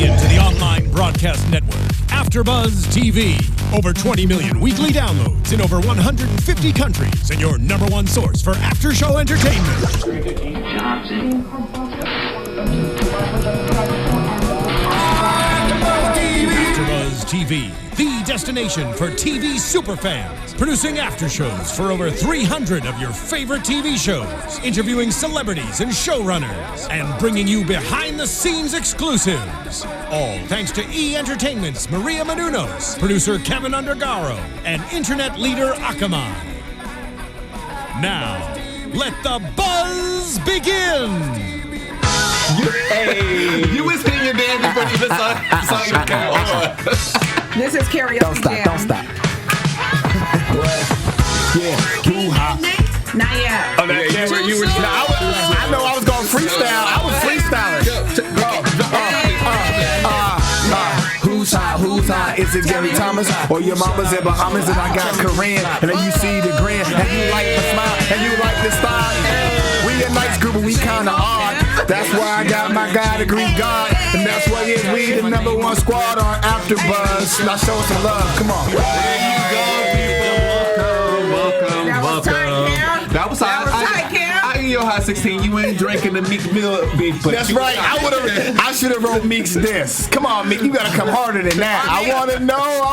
into the online broadcast network, AFTERBUZZ TV. Over 20 million weekly downloads in over 150 countries, and your number one source for after-show entertainment. AFTERBUZZ TV, the destination for TV superfans, producing after-shows for over 300 of your favorite TV shows, interviewing celebrities and showrunners, and bringing you behind-the-scenes exclusives. All thanks to E! Entertainment's Maria Menounos, producer Kevin Undergaro, and internet leader Akamai. Now, let the buzz begin! You was hitting your band before you even saw your camera. This is karaoke Don't stop, jam. don't stop. Yeah, hoo-ha. Not yet. Oh, that camera, you were. I know I was going to freestyle. I was freestyling. Who's high? Is it Gary Thomas or your mama's in Bahamas? And I got Corrinne, and then you see the grin, and you like the smile, and you like the style. We a nice group, but we kinda odd. That's why I got my guy to greet God, and that's why we the number one squad on AFTERBUZZ. Now show us some love. Come on. There you go, people. Welcome. That was tight, Cam. I in your high 16. You ain't drinking the Meek Mill beef. That's right. I should have wrote Meek's this. Come on, Meek. You gotta come harder than that. I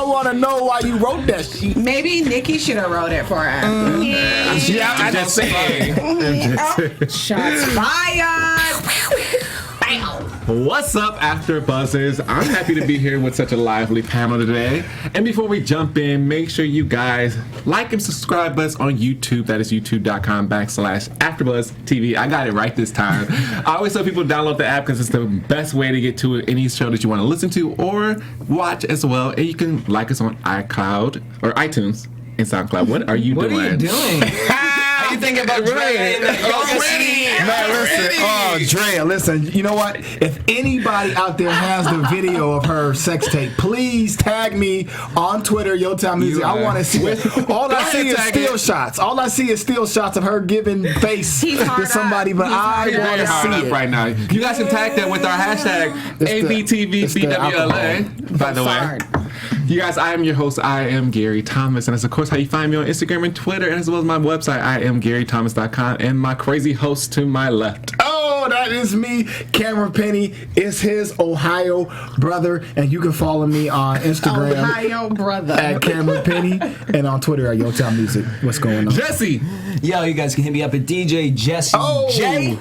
wanna know why you wrote that shit. Maybe Nikki should have wrote it for us. Yeah, I just saying. Shots fired. What's up, AfterBuzzers? I'm happy to be here with such a lively panel today. And before we jump in, make sure you guys like and subscribe us on YouTube. That is youtube.com/AfterBuzzTV TV. I got it right this time. I always tell people to download the app because it's the best way to get to any show that you want to listen to or watch as well. And you can like us on iCloud or iTunes and SoundCloud. What are you doing? What are you doing? How you thinking about Drea and Drea, listen, you know what? If anybody out there has the video of her sex tape, please tag me on Twitter, YoTime Music. I want to see it. All I see is still shots. All I see is still shots of her giving face to somebody, but I want to see it right now. You guys can tag that with our hashtag ABTVBWLA, by the way. You guys, I am your host. I am Gary Thomas, and that's of course how you find me on Instagram and Twitter, and as well as my website, IamGaryThomas.com, and my crazy host to my left. Oh, that is me, Cameron Penny. It's his Ohio brother, and you can follow me on Instagram, Ohio brother, at Cameron Penny, and on Twitter at YoTime Music. What's going on, Jesse? Yo, you guys can hit me up at DJ Jesse J.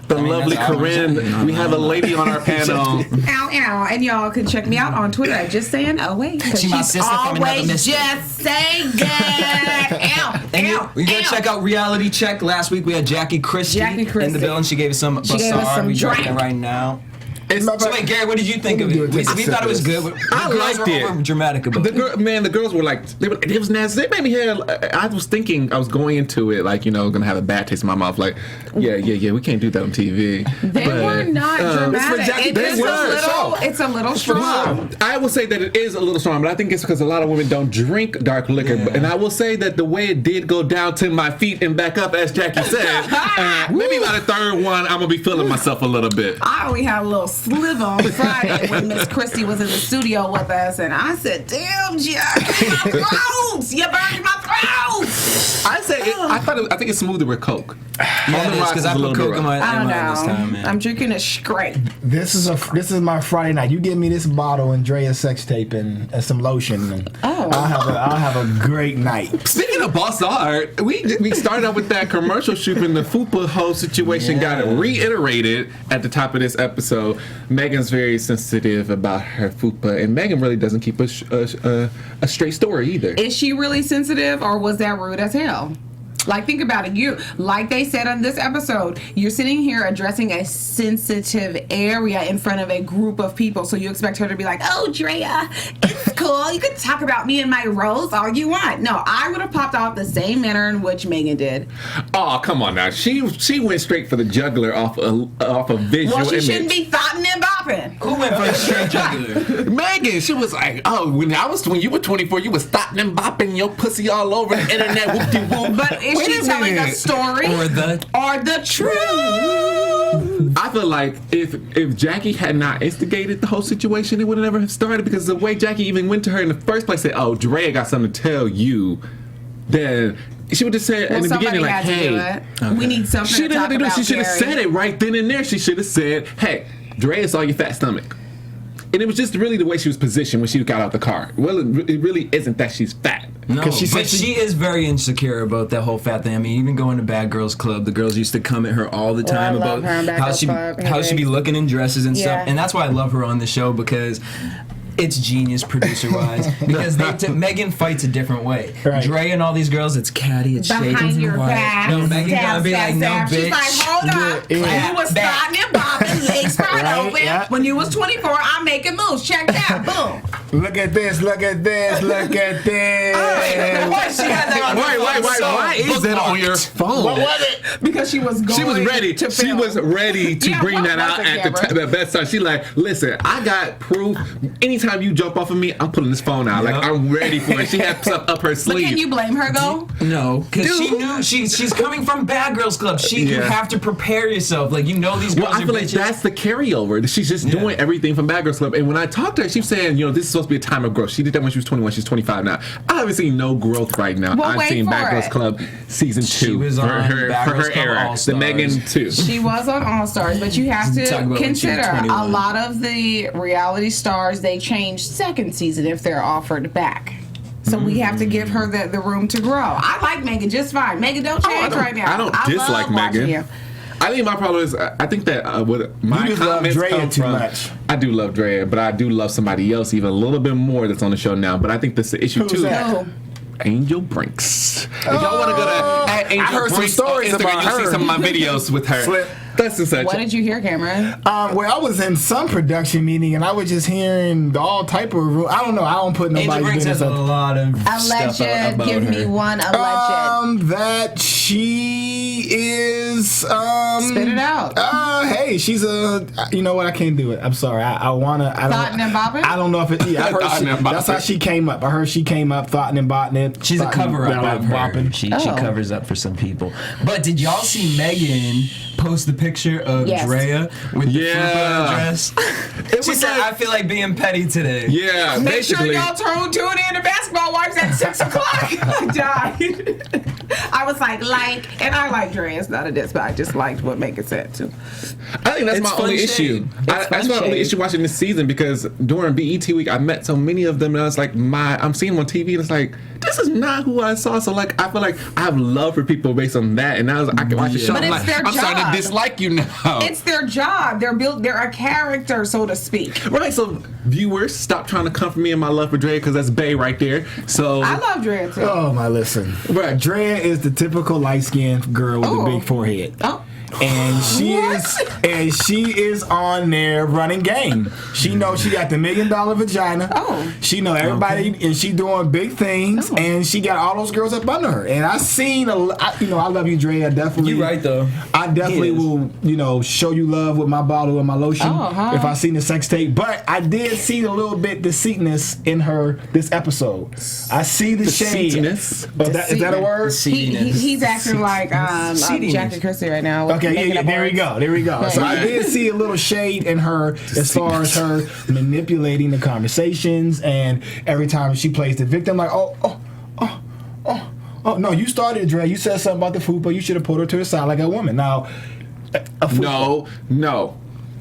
The lovely Corrinne. We have a lady on our panel. Ow, ow. And y'all can check me out on Twitter at Just Saying Oh Wait. She's my sister from another always mister. just saying ow, And ow, we gotta check out Reality Check. Last week we had Jackie Christie in the building. She gave us some Bassar. We drinking right now. So wait, Gary, what did you think of it? We thought it was good. I liked it. Over dramatic about the girls were like, it was nasty. They made me hear. I was thinking, I was going into it like, gonna have a bad taste in my mouth. Like, yeah, we can't do that on TV. They were not dramatic. It's a little strong. I will say that it is a little strong, but I think it's because a lot of women don't drink dark liquor. Yeah. And I will say that the way it did go down to my feet and back up, as Jackie said, maybe by the third one, I'm gonna be feeling myself a little bit. I only had a little sliver on Friday when Miss Christie was in the studio with us, and I said, "Damn, Jack, my throat! You burned my throat!" I think it's smoother with Coke. Yeah, it is, because I put Coke in my I don't know. this time, man. I'm drinking it straight. This is my Friday night. You give me this bottle and Drea's sex tape and some lotion, and I'll have a great night. Speaking of boss art, we started out with that commercial shoot, and the fupa whole situation got reiterated at the top of this episode. Megan's very sensitive about her fupa, and Megan really doesn't keep a straight story either. Is she really sensitive, or was that rude as hell? Like, think about it. You, like they said on this episode, you're sitting here addressing a sensitive area in front of a group of people. So you expect her to be like, "Oh, Drea, it's cool. You can talk about me and my roles all you want." No, I would have popped off the same manner in which Megan did. Oh, come on now. She went straight for the juggler off a visual Well, she image. shouldn't be thoughting and bopping. Who went for the straight juggler? Megan, she was like, "Oh, when you were 24, you was thoughting and bopping your pussy all over the internet." Whoop-de-whoop. But is she telling a story or the truth? I feel like if Jackie had not instigated the whole situation, it would have never have started, because the way Jackie even went to her in the first place, said, "Oh, Drea got something to tell you," then she would just say in the beginning, like, "Hey, we need something." She didn't have to do it. She should have said it right then and there. She should have said, "Hey, Drea saw your fat stomach." And it was just really the way she was positioned when she got out the car. Well, it really isn't that she's fat. No, but she is very insecure about that whole fat thing. I mean, even going to Bad Girls Club, the girls used to come at her all the time about how she be looking in dresses and stuff. And that's why I love her on the show, because it's genius producer-wise, because Megan fights a different way. Right. Drea and all these girls, it's catty, it's behind shaking your back. No, Megan gotta be like, no, bitch. She's like, hold up. You was starting and bobbing, legs spread open. Yeah. When you was 24, I'm making moves. Check that. Boom. Look at this. Look at this. Look at this. Why she had that on her phone? Why is that on your phone? What was it? Because she was going. She was ready. To she film. was ready to bring that out at the best time. She like, listen, I got proof. Anytime you jump off of me, I'm pulling this phone out. Like, I'm ready for it. She had stuff up her sleeve. But can you blame her though? No, because she knew she's coming from Bad Girls Club. You have to prepare yourself. Like, you know these girls. Well, I feel like that's the carryover. She's just doing everything from Bad Girls Club. And when I talked to her, she was saying, this is supposed to be a time of growth. She did that when she was 21. She's 25 now. I haven't seen no growth right now. Well, I've seen Bad Girls Club season 2 she was on her era. The Megan 2. She was on All Stars, but you have to consider a lot of the reality stars, they change second season if they're offered back. So we have to give her the room to grow. I like Megan just fine. Megan, don't change right now. I don't dislike Megan. I think my problem is I think that my comments come from. Much. I do love Drea, but I do love somebody else even a little bit more that's on the show now. But I think that's the issue Who's too. That? Angel Brinks. If y'all want to go to Angel Brinks on Instagram, you'll see some of my videos with her. That's the such. What did you hear, Cameron? Well, I was in some production meeting and I was just hearing all type of. I don't know. I don't put nobody's business. Angel Brinks has a lot of alleged. Stuff about give her. Me one alleged. That she is. Spit it out. Hey, she's a. You know what? I can't do it. I'm sorry. I wanna. Thoughtin' and boppin'? I don't know if it. Yeah, I heard that's how she came up. I heard she came up thoughtin' and bottin' it. She's a cover up of her. She covers up for some people. But did y'all see Megan post the picture of Drea with the fupa dress? She said, "I feel like being petty today." Yeah, make sure y'all tune in to Basketball Wives at 6 o'clock. I died. I was like, and I like Drea. It's not a diss, but I just liked what Megan said too. I think that's my only issue. That's my only issue watching this season, because during BET week I met so many of them and I was like, I'm seeing them on TV and it's like, this is not who I saw. So like, I feel like I have love for people based on that, and now I can watch the show. But I'm it's their I'm job. starting to dislike you now. It's their job. They're a character, so to speak. Right. So viewers, stop trying to come for me and my love for Drea, because that's Bay right there. So I love Drea too. Oh my, listen. Right, Drea is the typical light-skinned girl with a big forehead. Oh. And she is on there running game. She knows she got the $1 million vagina. Oh. She know everybody, and she doing big things, and she got all those girls up under her. And I seen I love you, Drea. Definitely. You right though. I definitely will, show you love with my bottle and my lotion if I seen the sex tape. But I did see a little bit deceitness in her this episode. I see the shade. Is that a word? He's acting like Jackie Christie right now. Okay, there we go. Right. So I did see a little shade in her as far as her manipulating the conversations, and every time she plays the victim, like, oh, no, you started, Dre. You said something about the fupa. You should have pulled her to the side like a woman. Now,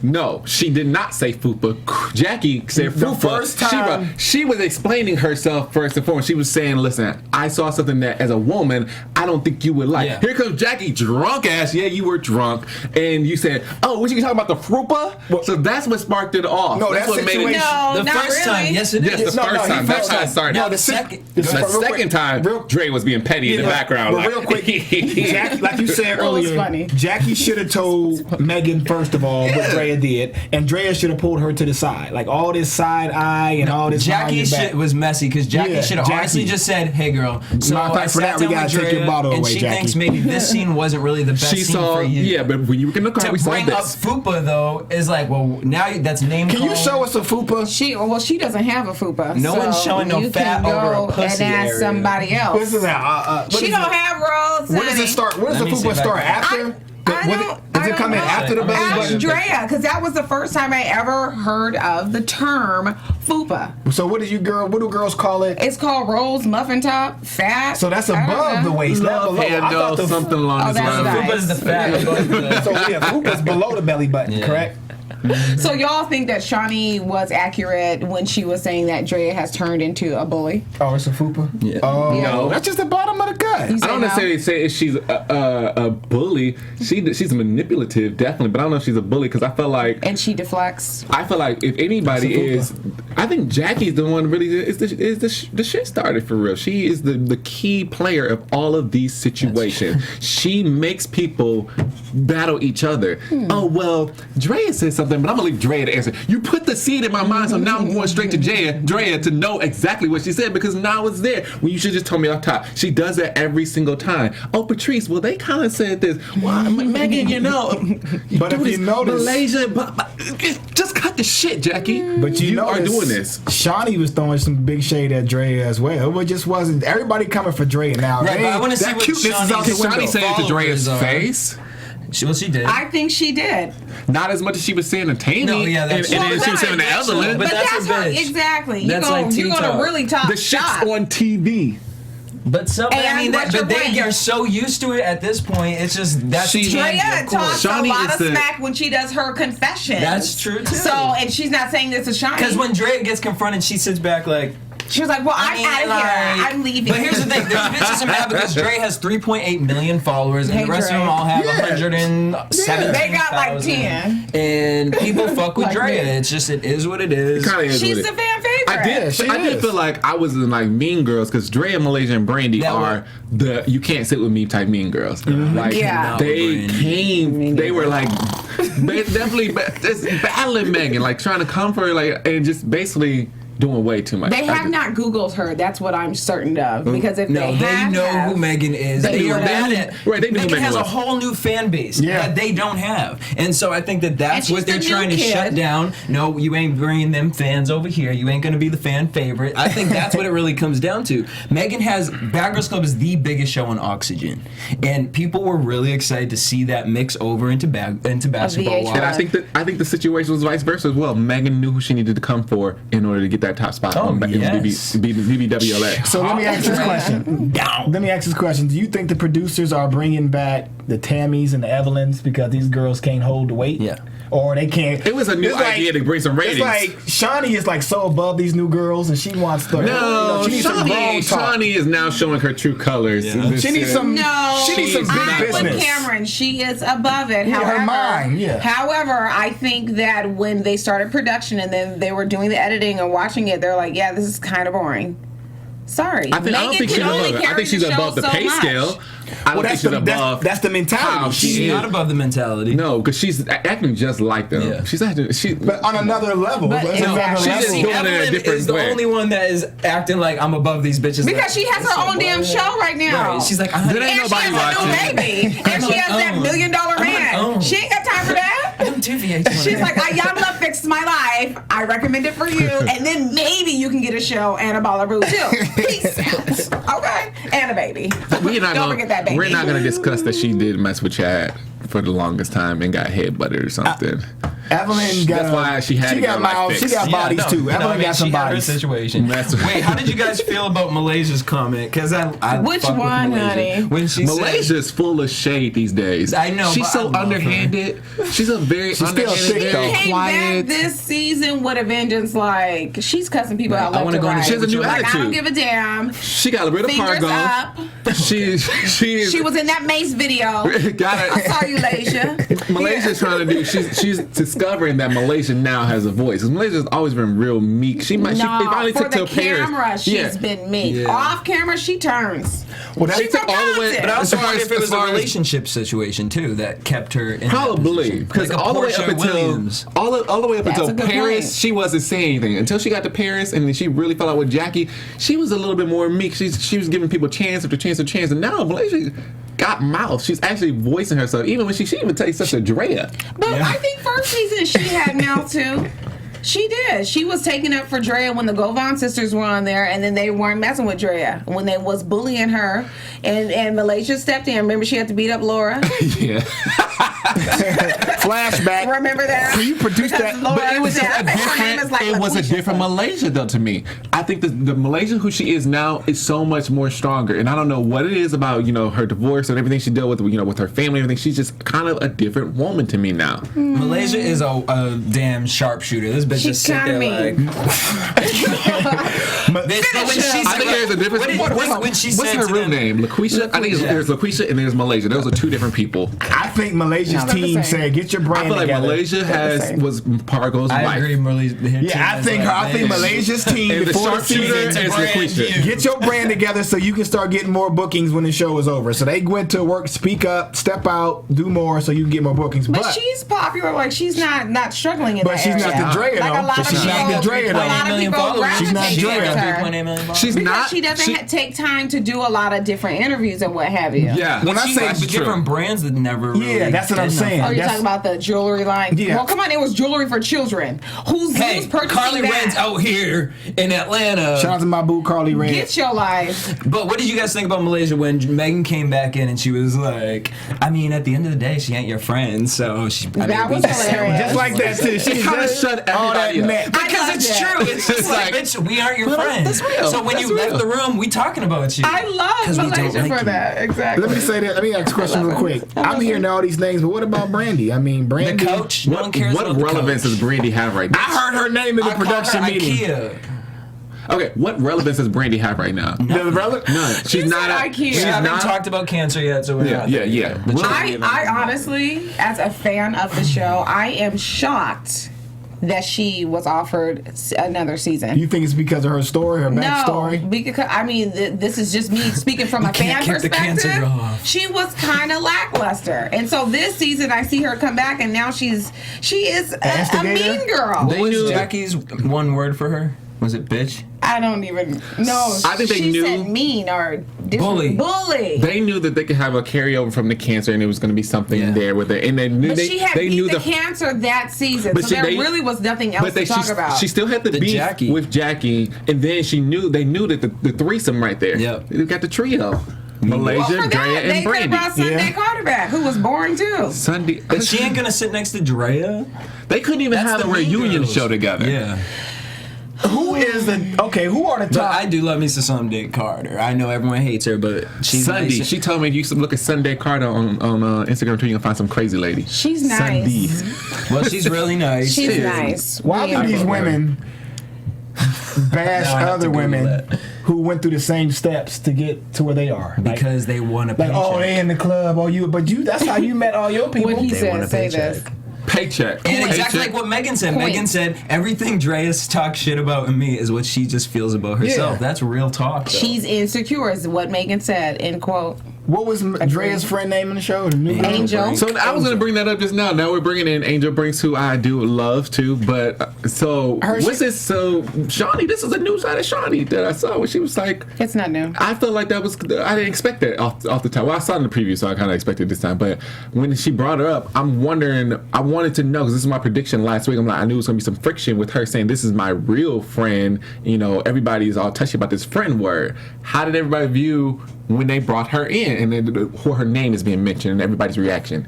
No, she did not say fupa. Jackie said fupa. The first time she was explaining herself first and foremost. She was saying, "Listen, I saw something that as a woman I don't think you would like." Yeah. Here comes Jackie, drunk ass. Yeah, you were drunk, and you said, "Oh, what you talking about the fupa?" Well, so that's what sparked it off. No, that's what made it. No, the first time, yes, it is. Yes, the first time. That's how it started. No, the second time, Dre was being petty in the background. But real quick, Jackie, like you said earlier, Jackie should have told Megan first of all what Drea did, and Drea should have pulled her to the side. Like all this side eye and all this. Jackie's shit was messy because Jackie should have honestly just said, "Hey, girl, so I sat down with Drea, and she thinks maybe this scene wasn't really the best scene for you." Yeah, but when you were in the car, we saw this. To bring up fupa though is like, well, now that's name. Can you show us a fupa? She doesn't have a fupa. No one's showing no fat over a pussy and ask area. somebody else. She don't have rolls. Where does it start? Where does the fupa start? After? I Does it come in after the belly Ask button? Drea, because that was the first time I ever heard of the term fupa. So what do girls call it? It's called rolls, muffin top, fat. So that's above the waist, not below. I thought the something along these that's lines. nice. Fupa is the fat above the... So yeah, fupa's below the belly button, correct? So y'all think that Shawnee was accurate when she was saying that Drea has turned into a bully? Oh, it's a fupa? Yeah. Oh, No. that's just the bottom of the gut. You I don't no? necessarily say she's a bully. She's manipulative, definitely, but I don't know if she's a bully because I feel like if anybody is, I think Jackie's the one really is the shit starter for real. She is the key player of all of these situations. She makes people battle each other. Oh well, Drea said something, but I'm gonna leave Drea to answer. You put the seed in my mind, so now I'm going straight to Drea to know exactly what she said because now it's there. When you should just tell me off top. She does that every single time. Oh, Patrice, well they kind of said this. Well, Megan, But if you notice, Malaysia, just cut the shit, Jackie. But you are doing this. Shawnee was throwing some big shade at Drea as well. It just wasn't everybody coming for Drea now. Right, but I want to see that what cuteness is out the window. Shawnee saying it to Drea's face. She did. I think she did. Not as much as she was saying to Tammy. No, yeah, and that's then she was saying to Evelyn. But that's her what, bitch. exactly. That's like you're teen gonna talk. really talk The shit's shop. on TV. But And they are so used to it at this point. It's just that's Drea talks Shawnee a lot is of smack when she does her confession. That's true too. So, and she's not saying this to Shawnee. Because when Drea gets confronted, she sits back like. She was like, well, I'm out of here. I'm leaving. But here's the thing. There's bitches in mad because Drea has 3.8 million followers and the rest of them all have 107. They got like 10. And people fuck with Like Drea. me. It's just, it is what it is. It kind of is. She's what the it fan favorite. I did feel like I was in like Mean Girls because Drea, Malaysia, and Brandy are the you can't sit with me type Mean Girls. Like Yeah. they were like definitely just battling Megan, like trying to comfort her, like and just basically doing way too much. They have not Googled her. That's what I'm certain of. Because if No, they know who Megan is. They are know mad at right, they knew Megan Megan has a was. whole new fan base that they don't have. And so I think that's And what she's they're the trying to new shut kid. down. No, you ain't bringing them fans over here. You ain't going to be the fan favorite. I think that's what it really comes down to. Megan has Bad Girls Club is the biggest show on Oxygen. And people were really excited to see that mix over into Basketball Wives. And I think the situation was vice versa as well. Megan knew who she needed to come for in order to get that top spot on BBWLA. So let me ask this question. Let me ask this question. Do you think the producers are bringing back the Tammys and the Evelyns because these girls can't hold the weight? Yeah. Or they can't. It was a new idea to bring some ratings. It's like Shawnee is like so above these new girls and she wants the. No, she needs some grown talk. Shawnee is now showing her true colors. Yeah. She needs some. No, She needs some big I'm business. with Cameron. She is above it. Yeah, However, her mind, yeah. However, I think that when they started production and then they were doing the editing and watching it, they're like, "Yeah, this is kind of boring." Sorry, I don't think she's above it. I think she's above the pay scale. I don't think she's above. That's the mentality. how She's she is. not above the mentality. No, because she's acting just like them. Yeah. She's acting. But on another level. But It's no, another she's level. just doing it in a Evelyn different is the way. only one that is acting like I'm above these bitches. Because she has her own damn show right now. Right. She's like, There ain't And she nobody has watching. a new baby. And she has that $1 million man. She ain't got time for that. I'm too VH1. She's like, Ayala fixed my life. I recommend it for you. And then maybe you can get a show and a baller boo too. Peace out. Okay? And a baby. Don't forget that baby. We're not going to discuss that she did mess with Chad for the longest time and got headbutted or something. Evelyn got. That's why she had to get her life mouths. She fixed. got bodies too. Evelyn got some she had her bodies. situation. Wait, how did you guys feel about Malaysia's comment? Because I Which fuck with one, Malaysia. honey? When she Malaysia's full of shade these days. I know, She's but so I love underhanded. She's a very She's still underhanded, thick, very though. Came quiet. back this season with a vengeance, like she's cussing people out I left wanna and go on a right. She has a new Like, I attitude. don't give a damn. She got rid of Fingers Pargo. up. She was in that Mace video. got I it. saw you, Malaysia. Malaysia's trying to do. She's discovering that Malaysia now has a voice. 'Cause Malaysia's always been real meek. She finally for took to the Paris. camera, she's been meek. Yeah. Off camera, she turns. Well, that's She's from all the way- Compton. But I also As far wonder as- if it as was a far as- relationship situation too that kept her in that Probably position. because Like a all the way Portia up until Williams. all the way up That's until a good Paris, point. she wasn't saying anything until she got to Paris, and then she really fell out with Jackie. She was a little bit more meek. She was giving people chance after chance after chance, and now Malaysia got mouth. She's actually voicing herself, even when she even takes such a Drea. But I think first season she had mouth too. She did. She was taking up for Drea when the Govan sisters were on there, and then they weren't messing with Drea when they was bullying her. And Malaysia stepped in. Remember, she had to beat up Laura. Yeah. Flashback. Remember that? Can you produce that? Laura, But it was just I think her name is like it was a LaQuisha. different Malaysia though to me. I think the Malaysia who she is now is so much more stronger, and I don't know what it is about her divorce and everything she dealt with with her family and everything. She's just kind of a different woman to me now. Malaysia is a damn sharpshooter. This bitch just sit there like. I think there's a difference. What's her real name? LaQuisha? I think there's LaQuisha and there's Malaysia. Those are two different people. I think Malaysia's team said, "Get your brand I feel like together." Malaysia was Pargo's wife. I agree, Malaysia. Yeah, I think Malaysia's team And the before the sharpshooter season is LaQuisha. get your brand together so you can start getting more bookings when the show is over. So they went to work, speak up, step out, do more so you can get more bookings. But she's popular. Like she's not struggling in But that she's area. not the Drea, Like a though. lot So of she's people, not the Drea, a though. lot of people She's not gravitate Drea. towards her. 3.8 million followers. She's Because not. she doesn't take time to do a lot of different interviews and what have you. Yeah. When I say But different brands that never really. Yeah, that's what I'm did saying. Oh, you're That's- talking about the jewelry line? Yeah. Well, come on, it was jewelry for children. Who's Hey, purchasing Carly that? Red's out here in Atlanta. Shout out to my boo Carly Red. Get your life. But what did you guys think about Malaysia when Megan came back in and she was like, I mean, at the end of the day, she ain't your friend, so she. That was hilarious. Just like that too. She kind of just shut all that everybody up. net. Because love it's that. true. It's just like, bitch, we aren't your friend. that's real. So when That's you real. left the room, we talking about you. I 'Cause love we don't Malaysia like for you. that. Exactly. Let me say that. Let me ask a question real quick. I'm hearing all these names, but what about Brandy? I mean, The Brandy. coach. No one cares What about the relevance coach. does Brandy have right now? I heard her name in the I call production her meeting. IKEA. Okay, what relevance does Brandy have right now? The rele- None. She's You not. said IKEA. We She's haven't not. talked about cancer yet, so we're Yeah, not yeah, there yeah. yet. But I honestly, as a fan of the show, I am shocked that she was offered another season. You think it's because of her story, her backstory? No, because I mean, this is just me speaking from a fan can't keep the cancer perspective. girl off. She was kind of lackluster, and so this season I see her come back, and now she is a instigator? mean girl. What was knew- Jackie's one word for her? Was it bitch? I don't even know. I think they she knew- said mean or Bully. Bully. They knew that they could have a carryover from the cancer, and it was going to be something there with it. And they knew But she had they beat knew the cancer that season, But so she- there they- really was nothing else But to talk about. she still had the beef Jackie. with Jackie, and then they knew that the threesome right there. Yep. They got the trio. well, Malaysia, for Drea, that, and they could have Brandy. brought Sunday Carter back, who was born too. Sunday. But she ain't gonna sit next to Drea. They couldn't even That's have the a Mean reunion Girls. show together. Yeah. Who is the Who are the But top? I do love me some Sunday Carter. I know everyone hates her, but she's Sunday. nice. She told me if you look at Sunday Carter on Instagram too, you can find some crazy lady. She's nice. Sunday. Well, she's really nice. She's too. nice. Why do these women bash Now I have other to Google women that. who went through the same steps to get to where they are? Because they want a like, paycheck. oh, they in the club, that's how you met all your people. What he They want a said, say paycheck. this. Paycheck. And exactly Paycheck. like what Megan said. Point. Megan said everything Drea's talks shit about me is what she just feels about herself. Yeah. That's real talk. Though. She's insecure, is what Megan said, end quote. What was Drea's friend name in the show? The new girl? Angel. So I was going to bring that up just now. Now we're bringing in Angel Brinks, who I do love too. But what's this? So Shawnee, this is a new side of Shawnee that I saw where she was like, It's not new. I felt like that was, I didn't expect that off the top. Well, I saw it in the preview, so I kind of expected this time. But when she brought her up, I'm wondering, I wanted to know, because this is my prediction last week. I'm like, I knew it was going to be some friction with her saying, this is my real friend. You know, everybody is all touchy about this friend word. How did everybody view when they brought her in and then her name is being mentioned and everybody's reaction?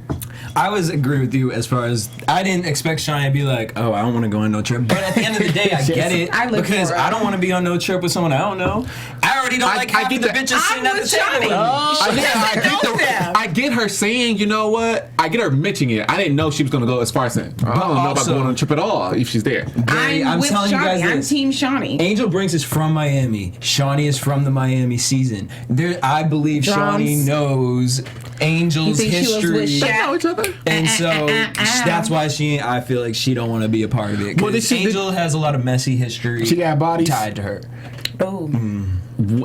I was agree with you as far as I didn't expect Shawnee to be like, oh, I don't want to go on no trip. But at the end of the day, I get it I look because for it. I don't want to be on no trip with someone I don't know. I already don't like half get the that. bitches sitting at the with table. Shawnee. I get her saying, you know what? I get her mentioning it. I didn't know she was going to go as far as saying, I don't know about also- going on a trip at all if she's there. I'm with telling you Shawnee. guys I'm this. Team Shawnee. Angel Brinks is from Miami. Shawnee is from the Miami season. I believe Drums. Shawnee knows Angel's You think she was history. with Shaq? They know each other. And so that's why I feel like she don't want to be a part of it. Well, Because Angel has a lot of messy history. She got bodies? tied to her. Boom.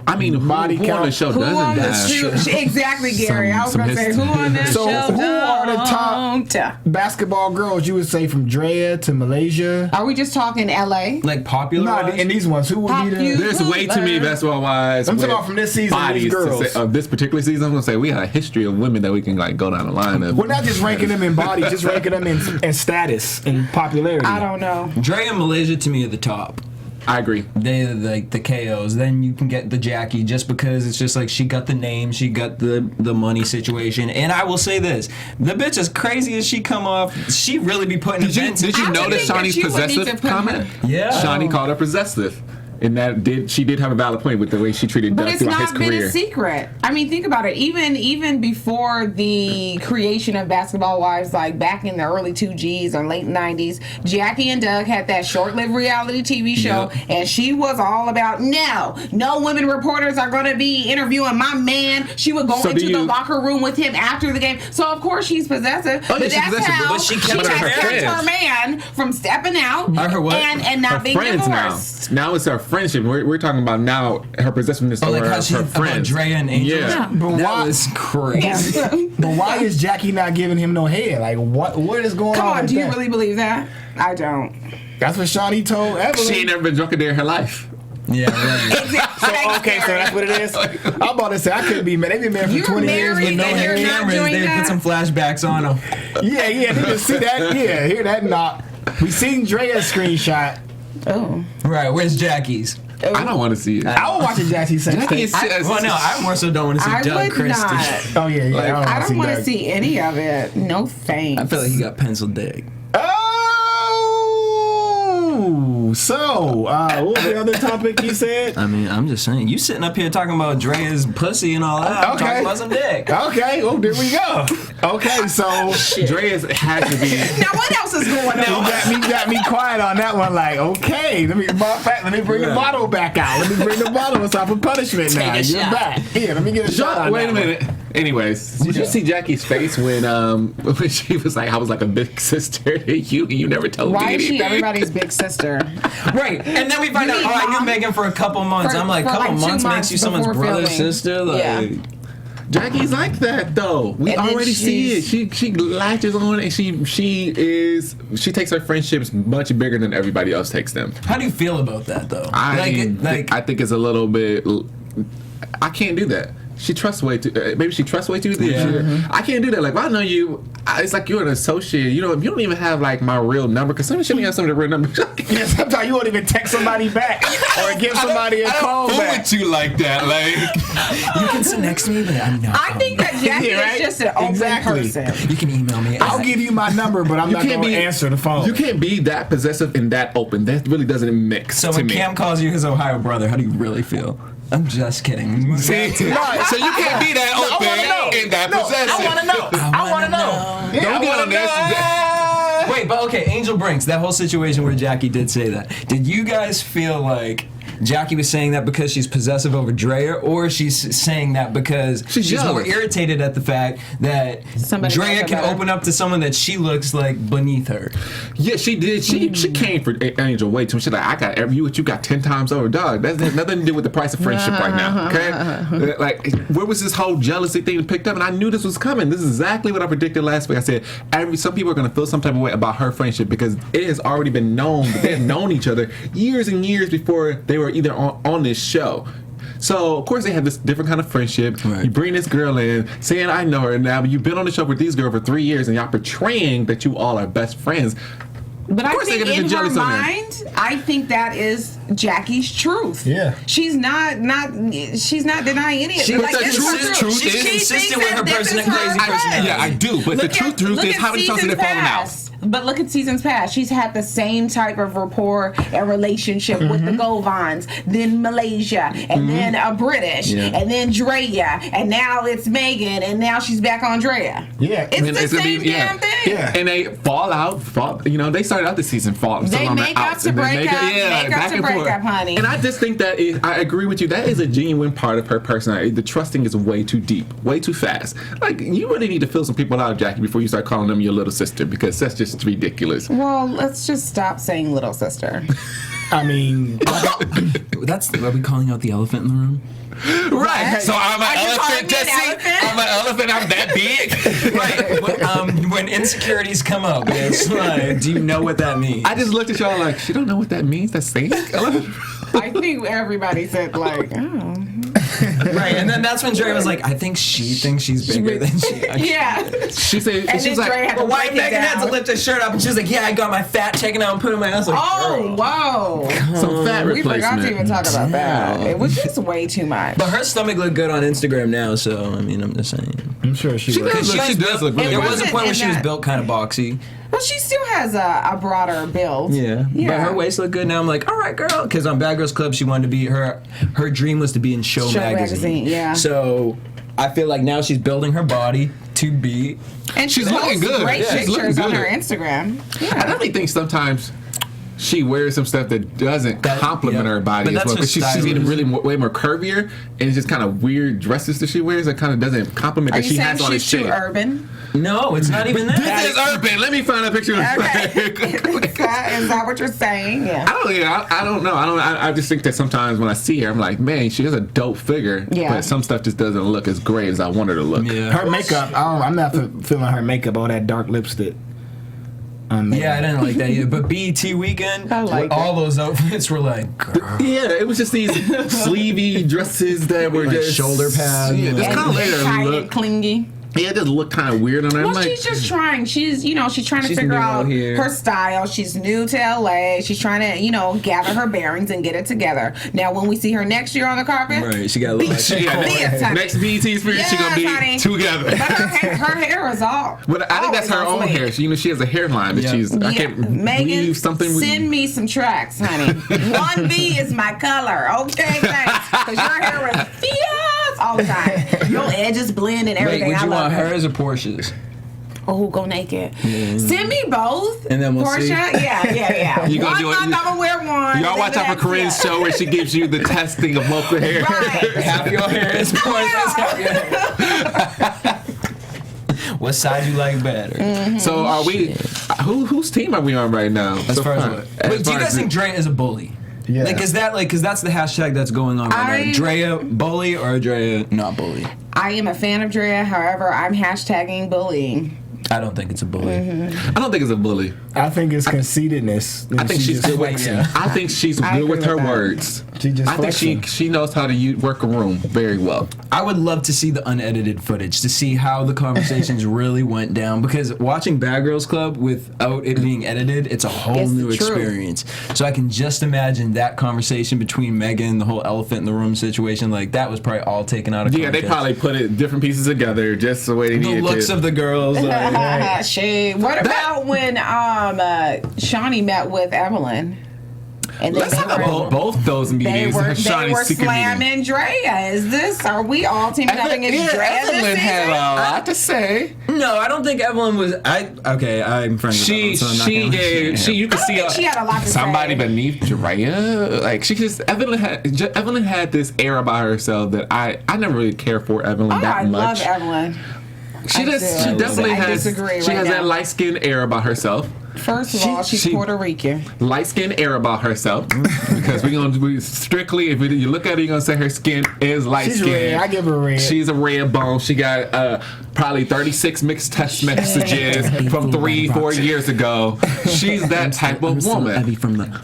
I mean, who Body on the count. show Who on doesn't the have? show? Exactly, Gary. I was some going to say, history. who on this So show? who are the top don't? basketball girls you would say from Drea to Malaysia? Are we just talking LA? Like popular. No, and these ones, who would be the? Popular. There's way too many basketball wives. I'm talking with about from this season, bodies these to girls. say- of this particular season, I'm gonna say we had a history of women that we can like go down the line of. We're not just ranking them in body, just ranking them in status and popularity. I don't know. Drea and Malaysia to me are the top. I agree. They like the KOs. Then you can get the Jackie just because it's just like she got the name, she got the money situation. And I will say this: the bitch, as crazy as she come off, she really be putting events. Did you notice Shawnee's possessive comment? Yeah, Shawnee called her possessive. And she did have a valid point with the way she treated Doug throughout his career. But it's not been a secret. I mean, think about it. Even before the creation of Basketball Wives, like back in the early 2Gs or late 90s, Jackie and Doug had that short-lived reality TV show, and she was all about, no women reporters are going to be interviewing my man. She would go into the locker room with him after the game. So, of course, she's possessive. Oh, yeah, but that's possessive, how but she kept her man from stepping out and not being divorced. Now it's her friendship. We're talking about now her possessiveness over her friends. Drea and Angel. Yeah. But that was crazy. But why is Jackie not giving him no head? Like, what is going on? Come on, do you that? really believe that? I don't. That's what Shawnee told Evelyn. She ain't never been drunk a day in her life. Yeah, right. So that's what it is. I'm about to say I could be married. They've been married for 20 years with no and you're hair. not doing They put some flashbacks on them. Yeah, they just see that. Yeah, hear that knock. We seen Drea's screenshot. Oh. Right, where's Jackie's? I don't want to see it. I was watching Jackie sex tape. I more so don't want to see Doug Christie. Oh yeah, I don't want to see any of it. No thanks. I feel like he got penciled dick. Oh, so what was the other topic you said? I mean, I'm just saying, you sitting up here talking about Drea's pussy and all that. I'm talking about some dick. Okay, well there we go. Okay, so Drea's had to be. Now what else is going on? You got me quiet on that one. Like, okay, let me bring the bottle back out. Let me bring the bottle. It's off of punishment now. You're back. Here, let me get a shot on Wait that a minute. Anyways, did you see Jackie's face when she was like, I was like a big sister to you and you never told me Why is anything? she everybody's big sister? Right, and then we find out, I knew Megan for a couple months. I'm like, couple months makes you someone's brother, sister? Like, Jackie's like that though. We already see it. She latches on and she takes her friendships much bigger than everybody else takes them. How do you feel about that though? I think it's a little bit. I can't do that. She trusts way too. Maybe she trusts way too. Yeah. I can't do that. Like, if I know you, it's like you're an associate. You don't even have like my real number because somebody shouldn't have some of the real number. Yeah, sometimes you won't even text somebody back or give somebody a call back. I don't fool with you like that. Like, you can sit next to me, but I'm not. I think that Jackie is just an open person. You can email me. I'll give you my number, but I'm not going to answer the phone. You can't be that possessive and that open. That really doesn't mix. So when Cam calls you his Ohio brother, how do you really feel? I'm just kidding. See? So you can't be that open and that possessive. I want to know. Don't get on this. Wait, but okay, Angel Brinks, that whole situation where Jackie did say that. Did you guys feel like Jackie was saying that because she's possessive over Drea, or she's saying that because she's more irritated at the fact that Drea can open up to someone that she looks like beneath her? Yeah, she did. She came for Angel way too much. She's like, I got what you got 10 times over, dog. That has nothing to do with the price of friendship right now. Okay, like where was this whole jealousy thing picked up? And I knew this was coming. This is exactly what I predicted last week. I said some people are going to feel some type of way about her friendship because it has already been known that they have known each other years and years before they were either on this show. So of course they have this different kind of friendship. Right. You bring this girl in saying I know her now, but you've been on the show with these girls for 3 years and y'all portraying that you all are best friends. But I think in her mind, I think that is Jackie's truth. Yeah, she's not denying any of it. Like, the truth is consistent with her crazy personality. Yeah, I do. But the truth is how many times have they fallen out? But look at seasons past. She's had the same type of rapport and relationship with the Govans, then Malaysia, and then a British, and then Drea, and now it's Megan, and now she's back on Drea. Yeah, it's the same damn thing. Yeah. And they fall out. They started out the season falling. They make up to break up. Make up to break up, honey. And I just think that I agree with you. That is a genuine part of her personality. The trusting is way too deep, way too fast. Like, you really need to fill some people out, Jackie, before you start calling them your little sister, because that's just ridiculous. Well, let's just stop saying little sister. I mean, are we calling out the elephant in the room? Right. So I'm an elephant, Jesse. I'm an elephant. I'm that big. Right. When insecurities come up, it's like, do you know what that means? I just looked at y'all like, she don't know what that means. That's saying elephant. I think everybody said like, oh. Right, and then that's when Drea was like, I think she thinks she's bigger than she actually is. She said, and she's like, but why Megan had to lift her shirt up and she was like, yeah, I got my fat taken out and put in my ass. Like, oh, whoa. Some fat We replacement. forgot to even talk about that. It was just way too much. But her stomach looked good on Instagram now, so I mean, I'm just saying. I'm sure she She does look really There good. was a point where she was built kind of boxy. Well, she still has a broader build. Yeah. But her waist looked good. Now I'm like, all right, girl. Because on Bad Girls Club, she wanted to be, her dream was to be in Show magazine. Yeah. So I feel like now she's building her body to be. And she's looking good. Great She's looking pictures on good. her Instagram. I Yeah. definitely think sometimes she wears some stuff that doesn't compliment her body as well. Because she's getting really way more curvier, and it's just kind of weird dresses that she wears that kind of doesn't compliment that she has all this she's too shape. urban? No, it's not even that. This is urban. Let me find a picture of Is that what you're saying? Yeah. I don't know. I just think that sometimes when I see her, I'm like, man, she has a dope figure. Yeah. But some stuff just doesn't look as great as I want her to look. Yeah. Her makeup, I'm not feeling her makeup, all that dark lipstick. Yeah, I didn't like that either. But BET weekend, I like all those outfits were like, girl. Yeah, it was just these sleevey dresses that were Like just shoulder pads. Yeah, just And kind of made her tight look. and clingy. Yeah, it just looked kind of weird on her. Well, I'm like, she's just trying. She's trying to She's figure new out out here. her style. She's new to LA. She's trying to, gather her bearings and get it together. Now, when we see her next year on the carpet, Right, she got a little next BET experience, she's gonna be honey. together. But her hair is all. But I think that's her always own on hair. She has a hairline that she's. I can't Megan, believe something. send me some tracks, honey. 1B is my color. Okay, thanks. Because your hair is fierce all the time. Your edges blend and Wait, everything. would I you love want it. hers or Porsche's? Oh, go naked. Send me both. And then we'll Portia? see. Yeah. You gonna One do it- month I'm gonna wear one. Y'all watch out for Corinne's show where she gives you the testing of both the hair. Right. Half your hair is Porsche's, half your hair. What side you like better? So are we? Whose team are we on right now? As far as what? Wait, do you guys think Drea is a bully? Yeah. Like, is that because that's the hashtag that's going on right now? Drea bully or Drea not bully? I am a fan of Drea. However, I'm hashtagging bullying. I don't think it's a bully. I don't think it's a bully. I think it's conceitedness. I think she's good with. yeah. I think she's I good with agree her with that. words. She just I think flexing. she knows how to work a room very well. I would love to see the unedited footage to see how the conversations really went down, because watching Bad Girls Club without it being edited, it's a whole It's new true. experience. So I can just imagine that conversation between Megan, the whole elephant in the room situation, like that was probably all taken out of Yeah, they context. probably put it different pieces together just the way they the needed looks to. of the girls. Like, Shade. What about when Shawnee met with Evelyn? And Let's talk about both those They meetings. were Shawnee's secret meeting. slamming Drea. Are we all teaming up against Drea this Evelyn had season? a lot to say. no, I don't think Evelyn was. I'm friends with Evelyn, so I'm not gonna- You can see think she had a lot to somebody say. beneath Drea. Like Evelyn had this air about herself that I never really care for Evelyn that I much. love Evelyn. She I do. definitely I has. disagree She right has now. that light skinned air about herself. First of all, she's she- Puerto Rican. Light skinned air about herself because we strictly, if you look at her, you're gonna say her skin is light She's skinned. red. I give her red. She's a red bone. She got probably 36 mixed text messages from 3-4 years ago. She's that type of woman. From the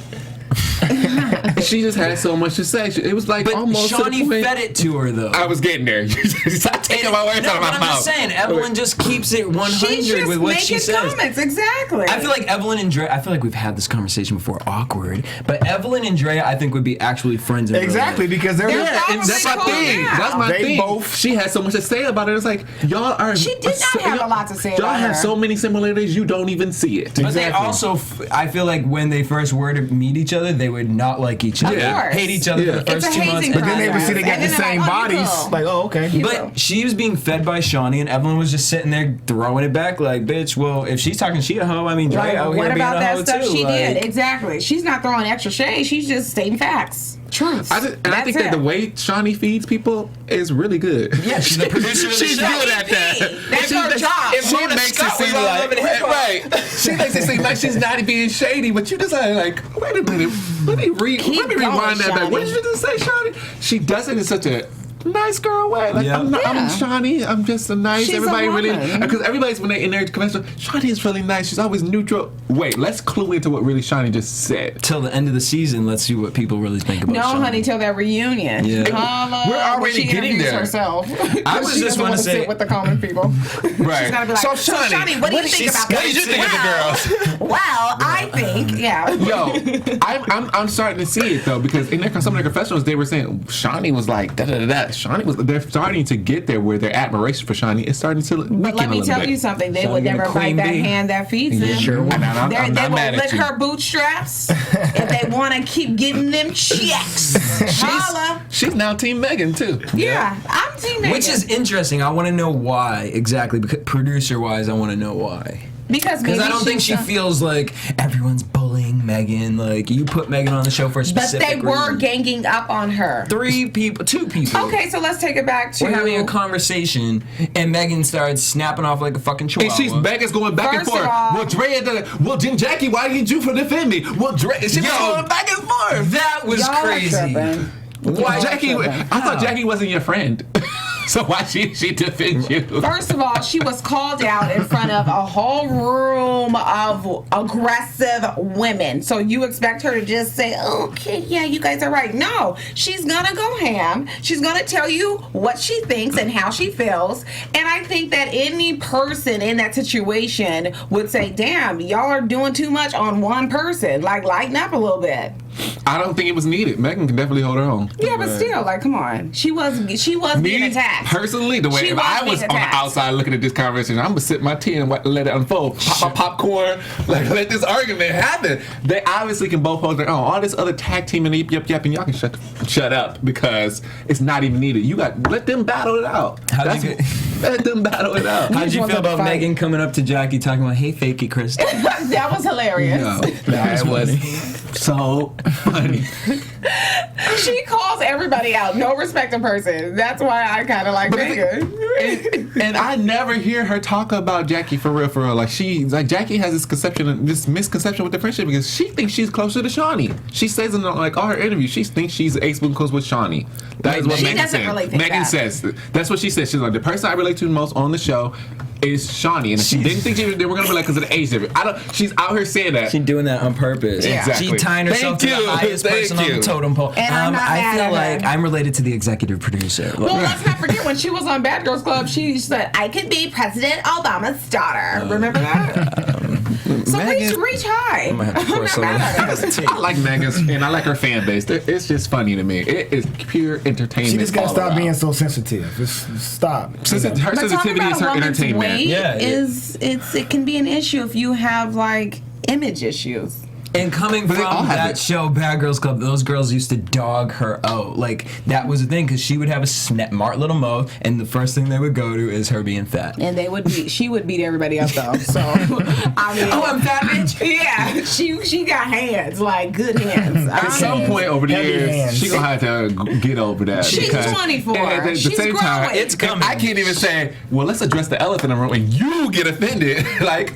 She just had so much to say. It was like But almost to the Shawnee point- fed it to her, though. I was getting there. Stop taking my words No, out of but my I'm mouth. just saying, Evelyn just keeps it 100 She's just with what making she says. comments. Exactly. I feel like Evelyn and Drea, I feel like we've had this conversation before, awkward, but Evelyn and Drea, I think, would be actually friends in real Exactly, life. because they're Yeah, and that's my Probably thing. cool now. That's my They thing. both- She had so much to say about it. It's like y'all are. She did not have a lot to say Y'all about have her. so many similarities. You don't even see it. But they Exactly. also, I feel like when they first were to meet each other, they would not like each other. Of course. Hate each other Yeah. for the It's first a 2 months. hazing But then they would see they got And the then they're same like, oh, you bodies. cool. Like, oh, okay. But she was being fed by Shawnee, and Evelyn was just sitting there throwing it back like, bitch, well, if she's talking shit a hoe, I mean, Drea Right, out but here what being about a that hoe stuff too. she like, did? Exactly. She's not throwing extra shade. She's just stating facts. Truth. I think that the way Shawnee feeds people is really good. Yeah, she's the producer of the She's show. good at that. That's her job. If She Mona makes it Scott was seem on like Love and Hip Hop. right. She makes it seem like she's not being shady, but you just like, wait a minute, let me rewind that back. What did you just say, Shawnee? She does it in such a nice girl way. Like, I'm Shawnee. I'm just a nice. She's everybody a really, woman. because everybody's when they in their convention, Shawnee is really nice. She's always neutral. Wait, let's clue into what really Shawnee just said. Till the end of the season, let's see what people really think about. No, Shawnee. honey, till that reunion. Yeah. We're already she getting interviews there. herself. I was just want to say with the common people. Right. She's gotta be like, So Shawnee, what do you think about what did you think of the girls? Well, I think, Yo, I'm starting to see it though, because in some of their confessionals they were saying Shawnee was like da da da da. Shawnee was. They're starting to get there where their admiration for Shawnee is starting to weaken a little bit. But let me tell you something. They would never bite that hand that feeds them. Sure. They will lick her bootstraps if they want to keep getting them checks. Holla. She's now Team Megan too. Yeah, I'm Team Megan. Which is interesting. I want to know why exactly. Because producer-wise, I want to know why. Because I don't think she feels like everyone's bullying Megan. Like, you put Megan on the show for a specific But they were reason. ganging up on her. 2 people. Okay, so let's take it back to... We're having a conversation, and Megan started snapping off like a fucking chihuahua. And Megan's going back First and forth. of all- Well, Drea, Jim Jackie, why didn't you defend me? Well, Drea, she was going back and forth. That was Y'all are crazy. tripping. Why, Jackie? I thought Jackie wasn't your friend. So why she defend you? First of all, she was called out in front of a whole room of aggressive women. So you expect her to just say, okay, yeah, you guys are right. No, she's gonna go ham. She's gonna tell you what she thinks and how she feels. And I think that any person in that situation would say, damn, y'all are doing too much on one person. Like, lighten up a little bit. I don't think it was needed. Megan can definitely hold her own. Yeah, but still, like, come on. She was being attacked. Personally, the way She if was I was being on the attacked. outside looking at this conversation, I'm gonna sip my tea and let it unfold. Pop my popcorn, like let this argument happen. They obviously can both hold their own. All this other tag team and yep, and y'all can shut up because it's not even needed. You got let them battle it out. Let them battle it out. How'd you feel about Megan coming up to Jackie talking about, hey, fake it, Chris? That was hilarious. No, that was so funny. She calls everybody out. No respecting person. That's why I kind of like Megan. And I never hear her talk about Jackie for real. Like Jackie has this misconception with the friendship because she thinks she's closer to Shawnee. She says in all her interviews, she thinks she's ace close with Shawnee. That is what Megan said. Really think Megan says that's what she says. She's like, the person I relate to the most on the show is Shawnee, and she didn't think they were gonna be like because of the age difference. She's out here saying that. She's doing that on purpose. Yeah. Exactly. She tying herself to the highest person on the totem pole. And I'm not I mad feel at like her. I'm related to the executive producer. Well, let's not forget when she was on Bad Girls Club, she said, I could be President Obama's daughter. Remember that? So Megan, reach high. I'm gonna have to pour some of that. I like Megan's and I like her fan base. It's just funny to me. It is pure entertainment. She just gotta all stop around. being so sensitive. Just stop. Her But talking sensitivity about is a her woman's entertainment. weight Yeah, it can be an issue if you have like image issues. And coming But they all from have that it. show, Bad Girls Club, those girls used to dog her out. Like, that was the thing, because she would have a smart little mouth, and the first thing they would go to is her being fat. And she would beat everybody up though. So I mean, Oh, I'm fat, bitch. Yeah, she got hands, like good hands. At some point over the Heavy years, hands. she's gonna have to get over that. She's because 24. at the She's same time, growing. It's coming. I can't even say, well, let's address the elephant in the room, and you get offended. Like,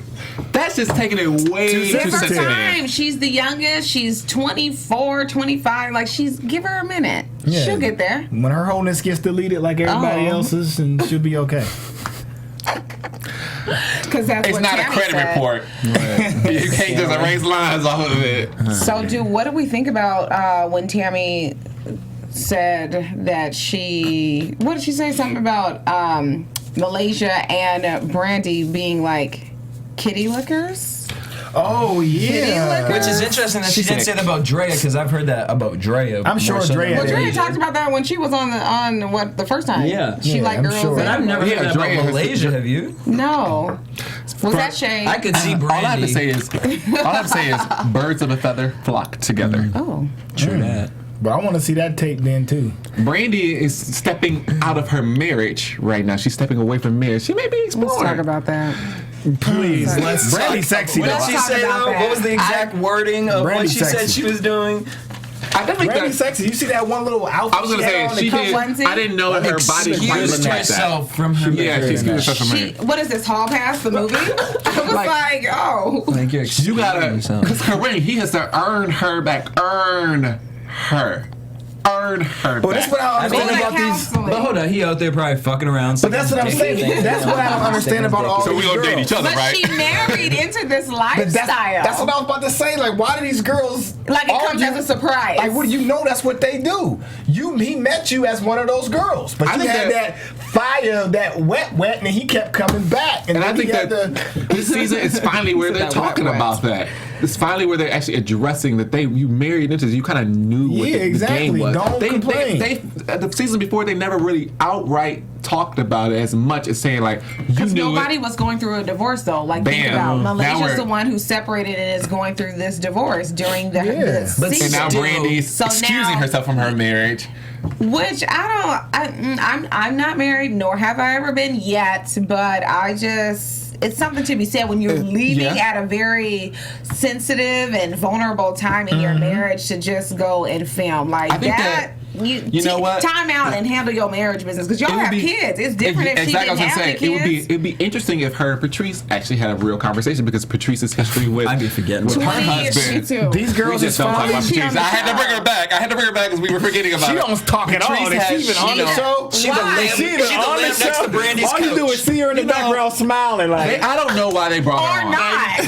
that's just taking it way too Give her sensitive. time. She's the youngest. She's 24, 25. Like, give her a minute. Yeah. She'll get there. When her wholeness gets deleted like everybody Oh. else's, and she'll be okay. Because that's It's what not a Tammy credit said. report. You can't just erase lines off of it. So, what do we think about when Tammy said that what did she say? Something about Malaysia and Brandy being like kitty lickers? Oh yeah. Which is interesting that she didn't say that about Drea, because I've heard that about Drea. I'm sure more so than Drea- Well, Drea Malaysia. talked about that when she was on the first time. Yeah. She Yeah, liked I'm girls. sure. But I've never Yeah, heard that Drea about has- Malaysia, have you? No. Was that shade? I could see Brandy. All I have to say is, birds of a feather flock together. Oh. True that. But I want to see that tape then too. Brandy is stepping out of her marriage right now. She's stepping away from marriage. She may be exploring. Let's talk about that. Please, Let's Brandy's sexy What though. did she Let's say talk about though? that. What was the exact wording of what Brandy's she said sexy. she was doing? I definitely Brandy's thought, sexy. You see that one little outfit? I was gonna say had on she the did. onesie? I didn't know that her body was quite Excused looking at that. herself from her Yeah, marriage. she excused herself from her. What is this, Hall Pass, the movie? I was like, oh. Like you're You gotta, because Corrinne, he has to earn her back. Earn her. earn her But that's what I don't understand about these. But hold on, he out there probably fucking around. But that's what I'm saying. That's what I don't understand about all So these we gonna date girls. each other, But right? she married into this But lifestyle. that's what I was about to say. Like, why do these girls Like, it comes as a surprise. Like, what do you know? That's what they do. He met you as one of those girls, but I you think had that fire, that wet, and he kept coming back. And I then think you had that this season is finally where they're talking about that. It's finally where they're actually addressing that you married into this. You kind of knew what the game was. Don't complain. The season before, they never really outright talked about it as much as saying, like, you knew Because nobody it. was going through a divorce, though. Like, Bam. think about Now Malaysia's we're- the one who separated and is going through this divorce during the But season. And now Still- Brandy's So excusing now- herself from her marriage. Which I'm not married, nor have I ever been yet. But it's something to be said when you're leaving at a very sensitive and vulnerable time in your marriage to just go and film like I think that. You know what? Time out and handle your marriage business because y'all It would have be- kids. It's different if she exactly, didn't I was have gonna the say kids. it'd be interesting if her and Patrice actually had a real conversation because Patrice's history with I'd be forgetting with her 20 years, husband. she too. These girls We is just don't talk fine. about She Patrice. on I the had to bring her back. I had to bring her back because we were forgetting about She it. don't talk at all. Patrice Is she has- even on the show? She the Why? limp, She she the the on the limp next show? to Brandy's All you do coach. is see her in the background smiling like. I don't know why they brought her Or on. not.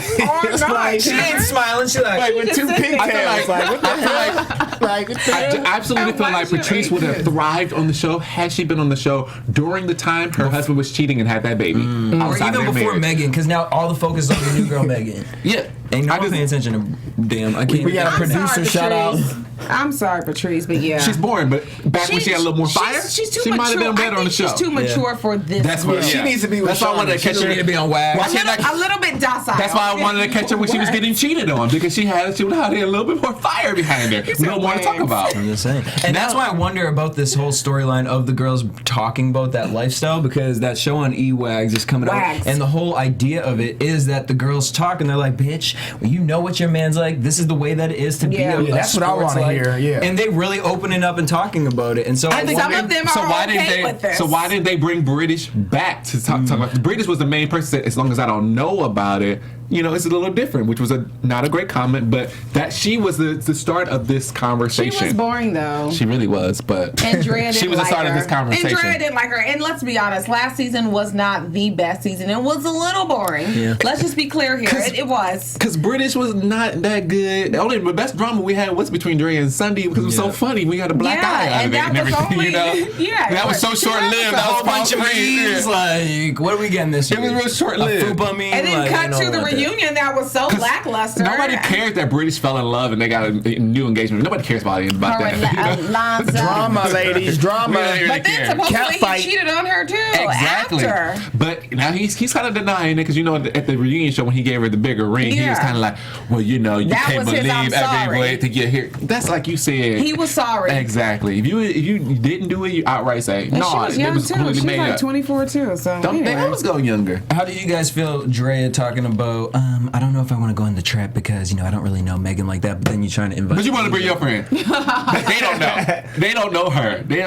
Or It's not. like- She ain't smiling. She like, with two just sitting there. pigtails. Like, what the I feel hell? Like, what the I hell? absolutely feel Why like should Patrice I? would have thrived on the show had she been on the show during the time her husband was cheating and had that baby. or Outside even their before marriage. Megan, because now all the focus is on the new girl Megan. Yeah. Ain't no I one just- paying attention to damn. I can't. We got a I'm sorry, producer shout out. Patrice. I'm sorry, Patrice, but yeah. She's boring, but back when she had a little more fire, She's too she mature. might have been better I on the think show. she's too mature for this. That's what She needs to be with That's why I wanted to Shauna. catch She don't need to her. be on wax. Why can't I- A little bit docile. That's why I wanted to catch her when she was getting cheated on because she had a little bit more fire behind her. We don't want to talk about. I'm just saying. And that's why I wonder about this whole storyline of the girls talking about that lifestyle because that show on E-Wags is coming Wags. out. And the whole idea of it is that the girls talk and they're like, bitch, well, you know what your man's like. This is the way that it is to Yeah. be Yeah, a that's what I sports wanna like. hear, yeah. And they really opening up and talking about it. And so I think Some of them are okay with this. So why didn't they bring British back to talk about? British was the main person that said, as long as I don't know about it, you know, it's a little different, which was not a great comment, but that she was the start of this conversation. She was boring though. She really was, but And Drea didn't she was like the start her. of this conversation. And Drea didn't like her. And let's be honest, last season was not the best season. It was a little boring. Yeah. Let's just be clear here. It was. Because British was not that good. Only the best drama we had was between Drea and Sunday because it was so funny. We got a black Yeah, eye out and of it that and was everything, only- you know? yeah, That it was so was short lived. two That was a bunch of memes, memes. like, what are we getting this year? It was real short-lived. A FUPA meme? And then Like, cut I don't to the want that. reunion that was so lackluster. Nobody cared that British fell in love and they got a new engagement. Nobody cares about that. Alonzo. Drama, ladies, drama. Really But then supposedly Catfight. he cheated on her too. Exactly. After. But now he's kind of denying it because, you know, at the reunion show when he gave her the bigger ring, he was Yeah. kind of like, well, you know, you That can't was his, believe "I'm every sorry." way to get here. That's like you said. He was sorry. Exactly. If you didn't do it, you outright say, And no, she was it young was too. completely She was made like up. 24 too. So Don't they anyway. always go younger? How do you guys feel, Drea, talking about, I don't know if I want to go on the trip because, you know, I don't really know Megan like that, but then you're trying to invite But you want to bring your friend. They don't know. They don't know her. They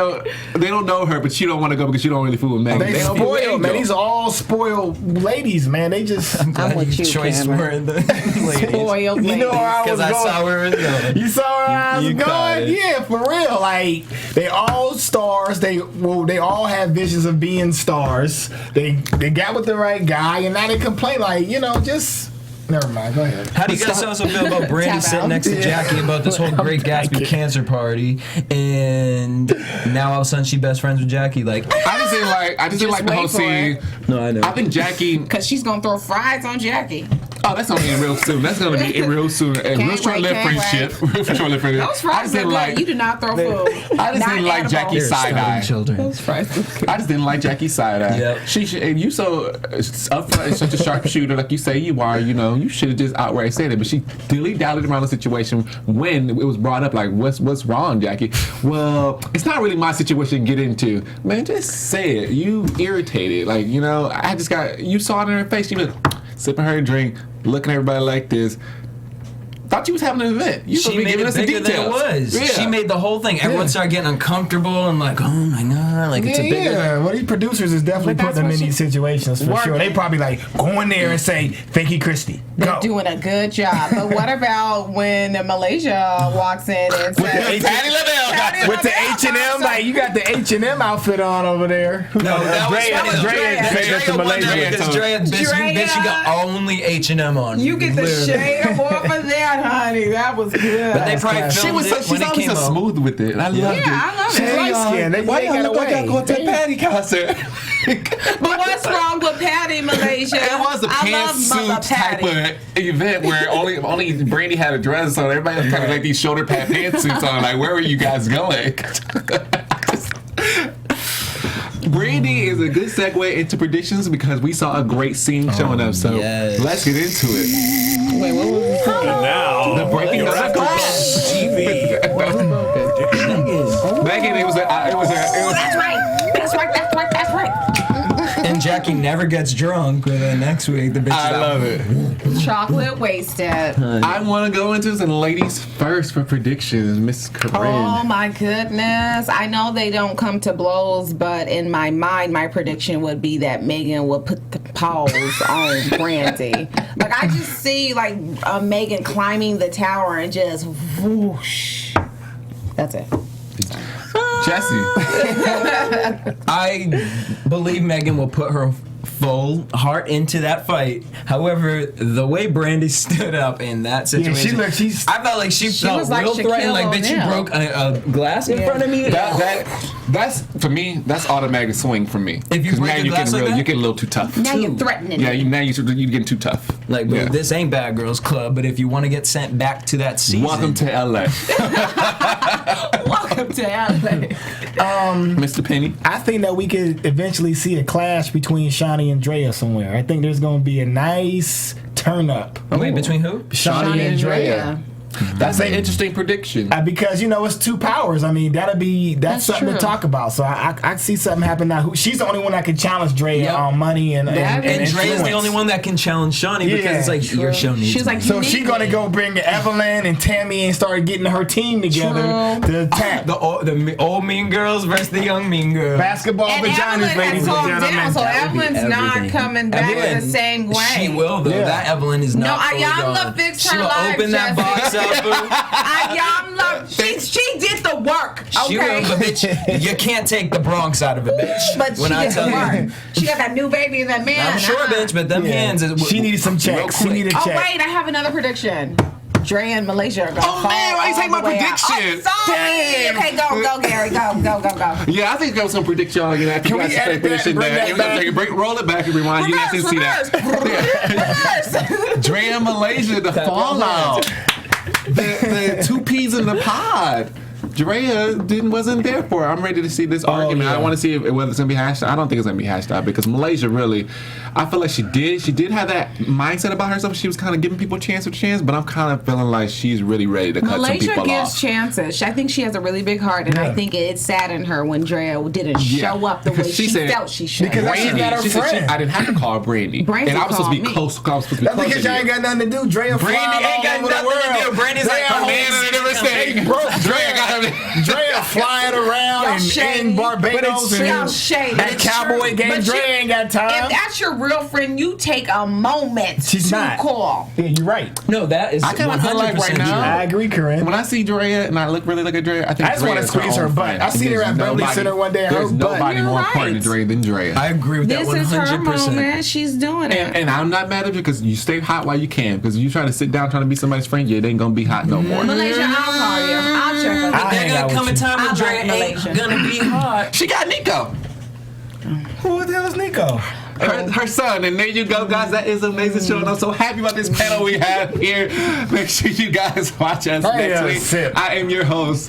don't know her, but you don't want to go because you don't really fool with Megan. They don't fool with spoiled, man. Angel. These are all spoiled ladies, man. They just. I'm glad with you you, choice Cameron. were in the ladies. Spoiled You know where I was Because I going. saw where it was going. You saw where I was You caught going? it. Yeah, for real. Like, they all stars. They all have visions of being stars. They got with the right guy, and now they complain like, you know, just never mind. Go ahead. How do you guys also feel about Brandy Tap sitting out. next to Jackie about this whole Great Gatsby cancer party, and now all of a sudden she best friends with Jackie? Like, I just didn't like the whole wait for scene. no, I know. I think Jackie. Because she's going to throw fries on Jackie. Oh, that's gonna be real soon. That's gonna be real soon. A real wait, short-lived can't friendship. Real short-lived friendship. Those fries are good. You do not throw food. I just didn't like Jackie's They're side starving eye. children. I just didn't like Jackie's side eye. Yep. She should, and you so upfront and such a sharpshooter like you say you are. You know, you should have just outright said it. But she dilly-dallied around the situation when it was brought up. Like, what's wrong, Jackie? Well, it's not really my situation to get into. Man, just say it. You irritated. Like, you know, you saw it in her face. She was sipping her drink, looking at everybody like this. thought you was having an event. You She made it bigger than it was. Yeah. She made the whole thing. Everyone started getting uncomfortable and like, oh my God, like it's a bigger. Yeah, well, these producers is definitely putting them in these situations for sure. They probably like go in there and say, "Thank you, Christy." They're doing a good job. But what about when Malaysia walks in and says, Patty LaBelle with the H&M, like you got the H&M outfit on over there. No, that was Drea. Because Drea, bitch, you got only H&M on. You get the shade of off of that, honey. That was good. But they probably filmed she's always so smooth with it. I love it. I love She's it. light skinned. Why y'all look like y'all going to a Patty concert? But what's wrong with Patty, Malaysia? It was a pantsuit type of event where only Brandy had a dress on. Everybody was kind of like these shoulder pad pantsuits on. Like, where were you guys going? Brandy is a good segue into predictions because we saw a great scene showing up. So let's get into it. Wait, what was it? And now, The breaking of the glass. TV. Megan, it was That's right. And Jackie never gets drunk. But then next week, the bitch I love it. Chocolate wasted. I want to go into some ladies first for predictions, Miss Corrinne. Oh my goodness. I know they don't come to blows, but in my mind, my prediction would be that Megan would put the paws on Brandy. Like, I just see, like, Megan climbing the tower and just whoosh. That's it. Jesse. I believe Megan will put her full heart into that fight. However, the way Brandy stood up in that situation, I felt like she felt was like real threatened. Shaquille Like, bitch, you O'Neal. broke a glass in front of me. That's for me. That's automatic swing for me. If you 'Cause break now a you glass getting like that? you get a little too tough. Now you're threatening Yeah, me. now you're getting too tough. Like, Yeah. this ain't Bad Girls Club, but if you want to get sent back to that season, Welcome to LA, Welcome to LA. Mr. Penny. I think that we could eventually see a clash between Shawnee and Drea somewhere. I think there's going to be a nice turn up. Wait, between who? Shawnee and Drea. That's an interesting prediction. Because it's two powers. I mean, that's something true. to talk about. So I see something happen now. She's the only one that can challenge Drea on money and And Drea's influence. the only one that can challenge Shawnee because it's like your show needs. She's like, So she's gonna go bring Evelyn and Tammy and start getting her team together to attack the old mean girls versus the young mean girls. basketball and vaginas, Evelyn ladies has and calmed gentlemen. down, so Evelyn's not everything. coming back Evelyn, the same way. She will though. Yeah. That Evelyn is not. fully Ayanla gone. fixed She her will life, open that Jesse. box up. Boo. Ayanla, she did the work. Okay. She will, but bitch, you can't take the Bronx out of a bitch. But she did the work. She got that new baby and that man. I'm sure, bitch, but them hands is. She needed some checks. She needed a Oh check. wait, I have another prediction. Drea and Malaysia are gonna fall man, why you take my all the way out. prediction? Oh, sorry. Okay, go, Gary, go. Yeah, I think I was gonna predict y'all again after you Can guys we say edit that and prediction bring back. that back? Roll it back and rewind. You guys didn't see that. Reverse. Drea and Malaysia, the fallout. The two peas in the pod. Drea wasn't there for it. I'm ready to see this argument. yeah. I want to see whether it's gonna be hashed out. I don't think it's gonna be hashed out because Malaysia really, I feel like she did have that mindset about herself. She was kind of giving people chance for chance, but I'm kind of feeling like she's really ready to cut some Malaysia people gives off. chances. I think she has a really big heart, and I think it saddened her when Drea didn't show up the way Because she said- felt she should. Because Brandy, she got her she said friend. I didn't have to call her Brandy. Brandy And I was supposed to be called me. close. I was supposed to be That's close because to y'all you. ain't got nothing to do. Drea Brandy flying ain't got all over the nothing to do. world. Brandy's like, Drea oh, Man in a different state. Drea got her. Drea flying around Y'all in shady. Barbados But it's and shady. at Cowboy game. But Drea ain't got time. If that's your real friend, you take a moment She's to not. call. Yeah, you're right. No, that is I kinda feel like 100% right now- true. I agree, Corinne. When I see Drea and I really look at Drea, I think I just want to Drea is squeeze her own butt. friend. I seen her There's at Beverly nobody- Center one day. Her There's butt. nobody You're more right. important to Drea than Drea. I agree with that This is her 100%. moment. She's doing it. And I'm not mad at you because you stay hot while you can. Because you try to sit down trying to be somebody's friend, it ain't gonna be hot no more. Malaysia, I'll call you. I'll check her. I There's hang out gonna come with a time I when Drea like Malaysia. ain't gonna be hot. She got Nico, Who the hell is Nico? her son, and there you go, guys. That is an amazing show, and I'm so happy about this panel we have here. Make sure you guys watch us next week. sip. I am your host.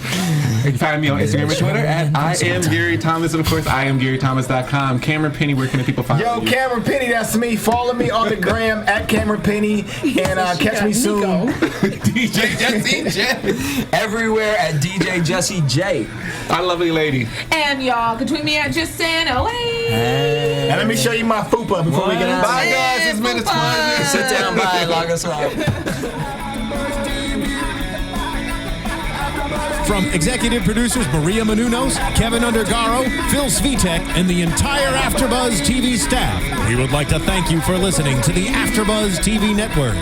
You can find me on Instagram and Twitter at I am Gary Thomas, and of course I am GaryThomas.com. Cameron Penny, where can the people find Yo, you? Cameron Penny, that's me. Follow me on the gram at Cameron Penny and catch me soon. DJ Jesse J. Everywhere at DJ Jesse J. Our lovely lady. And y'all can tweet me at Just Saying Away. And let me show you my fupa before we get out. Bye, guys. It's been a pleasure. Sit down, bye. Log us off. From executive producers Maria Menounos, Kevin Undergaro, Phil Svitek, and the entire AfterBuzz TV staff, we would like to thank you for listening to the AfterBuzz TV network.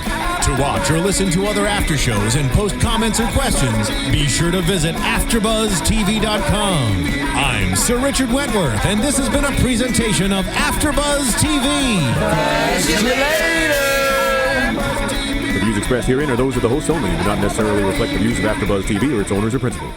To watch or listen to other after shows and post comments or questions, be sure to visit AfterBuzzTV.com. I'm Sir Richard Wentworth, and this has been a presentation of AfterBuzz TV. See you later. The views expressed herein are those of the hosts only and do not necessarily reflect the views of AfterBuzz TV or its owners or principals.